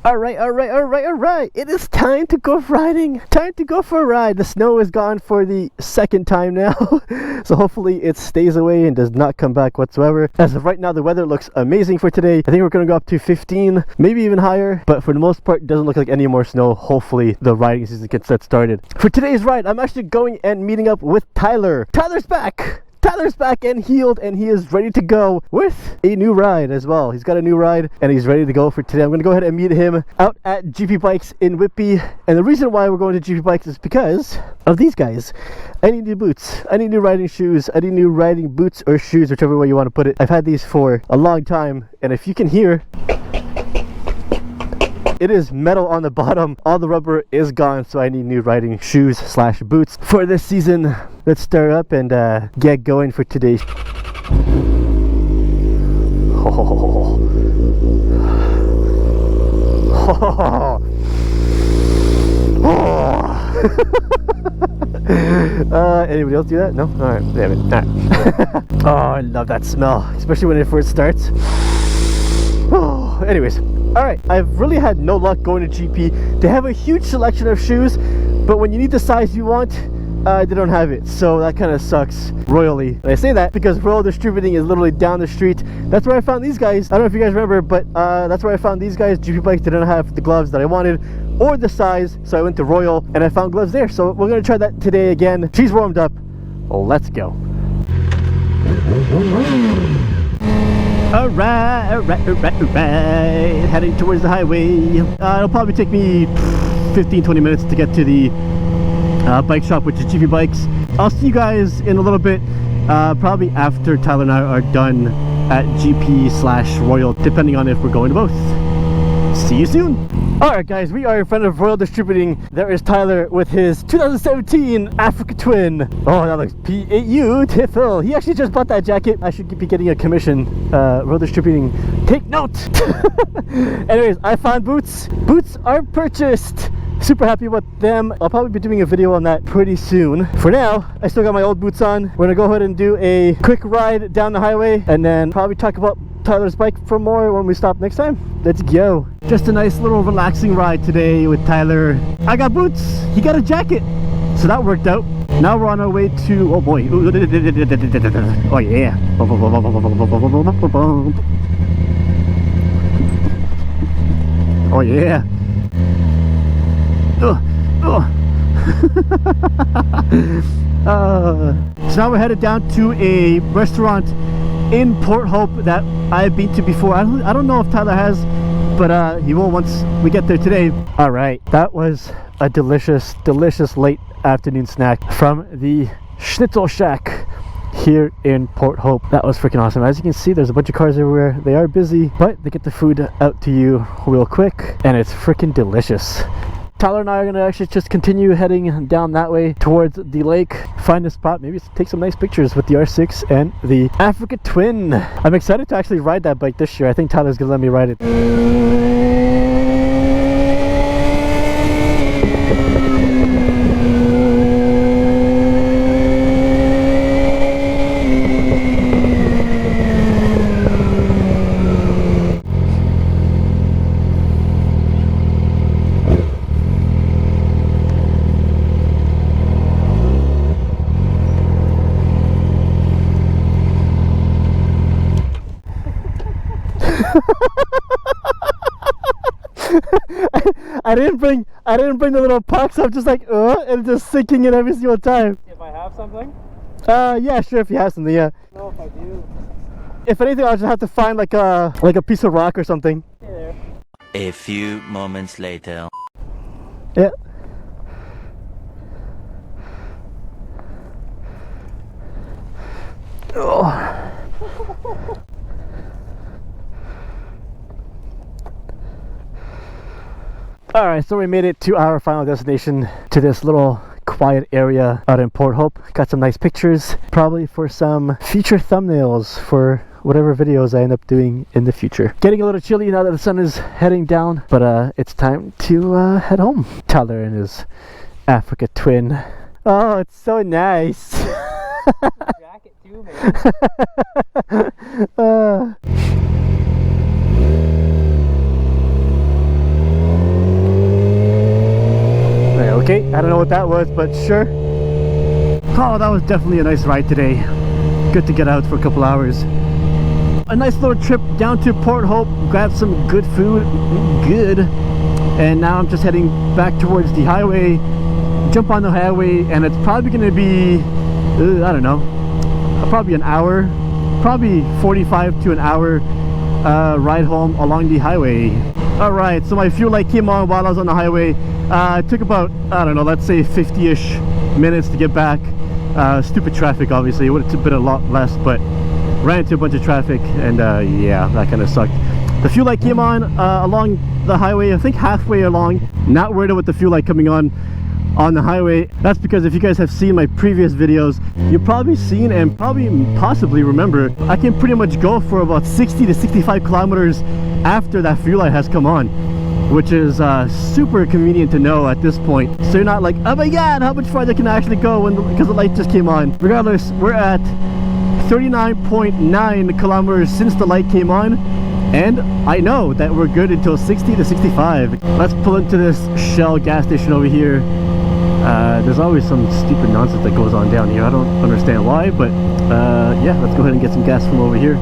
Alright. It is time to go riding. Time to go for a ride. The snow is gone for the second time now. So hopefully it stays away and does not come back whatsoever. As of right now, the weather looks amazing for today. I think we're going to go up to 15, maybe even higher. But for the most part, it doesn't look like any more snow. Hopefully the riding season gets that started. For today's ride, I'm actually going and meeting up with Tyler. Tyler's back! Tyler's back and healed, and he is ready to go with a new ride as well. He's got a new ride and he's ready to go for today. I'm going to go ahead and meet him out at GP Bikes in Whitby. And the reason why we're going to GP Bikes is because of these guys. I need new boots. I need new riding shoes. I need new riding boots or shoes, whichever way you want to put it. I've had these for a long time, and if you can hear, it is metal on the bottom. All the rubber is gone, so I need new riding shoes slash boots for this season. Let's start up and get going for today's. Anybody else do that? No? Alright, damn it. Right. Oh, I love that smell, especially when it first starts. Oh, anyways. Alright, I've really had no luck going to GP. They have a huge selection of shoes, but when you need the size you want, they don't have it, so that kind of sucks royally. And I say that because Royal Distributing is literally down the street. That's where I found these guys. I don't know if you guys remember, but that's where I found these guys. GP Bikes didn't have the gloves that I wanted or the size, so I went to Royal and I found gloves there. So we're going to try that today again. She's warmed up. Let's go. Alright. Heading towards the highway. It'll probably take me 15-20 minutes to get to the bike shop, which is GP Bikes. I'll see you guys in a little bit, probably after Tyler and I are done at GP/Royal, depending on if we're going to both. See you soon. Alright guys, we are in front of Royal Distributing. There is Tyler with his 2017 Africa Twin. Oh, that looks beautiful. He actually just bought that jacket. I should be getting a commission. Royal Distributing, take note. Anyways, I found boots. Boots are purchased. Super happy about them. I'll probably be doing a video on that pretty soon. For now, I still got my old boots on. We're gonna go ahead and do a quick ride down the highway and then probably talk about Tyler's bike for more when we stop next time. Let's go. Just a nice little relaxing ride today with Tyler. I got boots, he got a jacket, so that worked out. Now we're on our way to, oh boy, oh yeah. Oh yeah. So now we're headed down to a restaurant in Port Hope that I've been to before. I don't know if Tyler has, but he will once we get there today. Alright, that was a delicious late afternoon snack from the Schnitzel Shack here in Port Hope. That was freaking awesome. As you can see, there's a bunch of cars everywhere. They are busy, but they get the food out to you real quick, and it's freaking delicious. Tyler and I are going to actually just continue heading down that way towards the lake, find a spot, maybe take some nice pictures with the R6 and the Africa Twin. I'm excited to actually ride that bike this year. I think Tyler's going to let me ride it. I didn't bring the little pucks. I'm just like, and just sinking in every single time. If I have something? Yeah, sure, if you have something, yeah. I don't know if I do. If anything, I'll just have to find like a piece of rock or something. Hey there. A few moments later. Yeah. Oh. Alright, so we made it to our final destination, to this little quiet area out in Port Hope. Got some nice pictures, probably for some feature thumbnails for whatever videos I end up doing in the future. Getting a little chilly now that the sun is heading down, but it's time to head home. Tyler and his Africa Twin. Oh, it's so nice. Jacket too, man. Okay, I don't know what that was, but sure. Oh, that was definitely a nice ride today. Good to get out for a couple hours. A nice little trip down to Port Hope, grab some good food, good. And now I'm just heading back towards the highway, jump on the highway, and it's probably going to be, I don't know, probably an hour, probably 45 to an hour ride home along the highway. Alright, so my fuel light came on while I was on the highway. It took about, I don't know, let's say 50-ish minutes to get back. Stupid traffic, obviously. It would have been a lot less, but ran into a bunch of traffic, and yeah, that kind of sucked. The fuel light came on along the highway, I think halfway along. Not worried about the fuel light coming on the highway. That's because if you guys have seen my previous videos, you've probably seen and probably possibly remember I can pretty much go for about 60 to 65 kilometers after that fuel light has come on, which is super convenient to know at this point. So you're not like, oh my god, how much farther can I actually go because the light just came on. Regardless, we're at 39.9 kilometers since the light came on, and I know that we're good until 60 to 65. Let's pull into this Shell gas station over here. There's always some stupid nonsense that goes on down here. I don't understand why, but yeah, let's go ahead and get some gas from over here.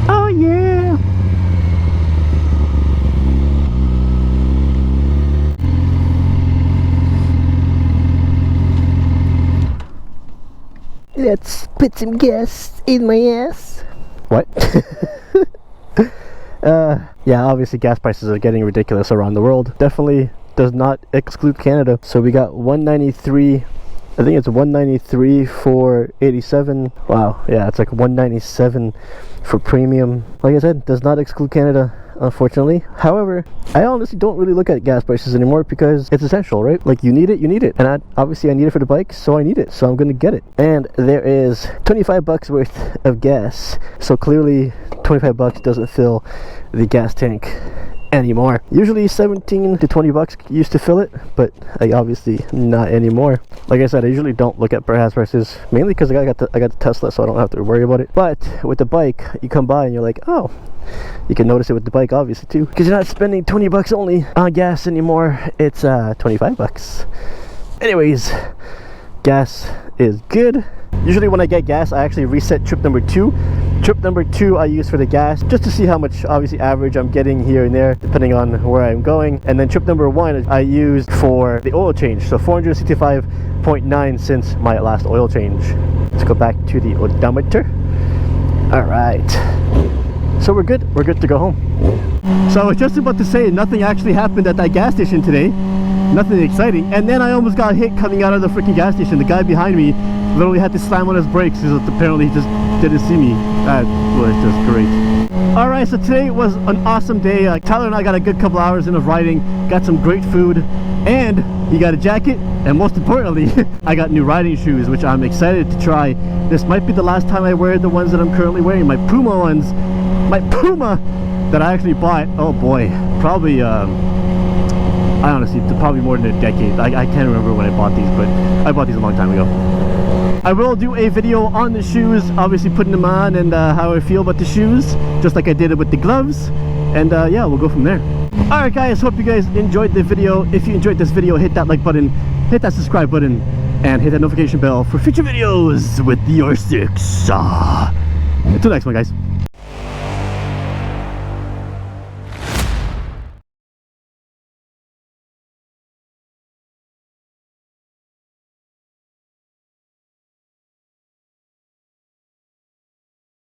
Oh yeah! Let's put some gas in my ass. What? Yeah, obviously gas prices are getting ridiculous around the world. Definitely does not exclude Canada. So we got 193, I think it's 193 for 87. Wow, yeah, it's like 197 for premium. Like I said, does not exclude Canada, unfortunately. However, I honestly don't really look at gas prices anymore because it's essential, right? Like, you need it, you need it. And obviously I need it for the bike, so I need it, so I'm gonna get it. And there is 25 bucks worth of gas, so clearly 25 bucks doesn't fill the gas tank anymore. Usually 17 to 20 bucks used to fill it, but obviously not anymore. Like I said, I usually don't look at gas prices, mainly because I got the Tesla, so I don't have to worry about it. But with the bike, you come by and you're like, oh, you can notice it with the bike obviously too, because you're not spending 20 bucks only on gas anymore. It's 25 bucks. Anyways, gas is good. Usually when I get gas, I actually reset trip number 2. Trip number 2 I use for the gas, just to see how much obviously average I'm getting here and there depending on where I'm going. And then trip number 1 I used for the oil change, so 465.9 since my last oil change. Let's go back to the odometer. Alright, so we're good to go home. So I was just about to say, nothing actually happened at that gas station today, nothing exciting, and then I almost got hit coming out of the freaking gas station. The guy behind me literally had to slam on his brakes because apparently he just didn't see me. That was just great. Alright, so today was an awesome day. Tyler and I got a good couple hours in of riding, got some great food, and he got a jacket, and most importantly, I got new riding shoes, which I'm excited to try. This might be the last time I wear the ones that I'm currently wearing, my Puma ones. My Puma that I actually bought, oh boy, probably, I honestly, probably more than a decade. I can't remember when I bought these, but I bought these a long time ago. I will do a video on the shoes, obviously putting them on and how I feel about the shoes, just like I did it with the gloves. And yeah, we'll go from there. Alright guys, hope you guys enjoyed the video. If you enjoyed this video, hit that like button, hit that subscribe button, and hit that notification bell for future videos with the R6. Until next one, guys.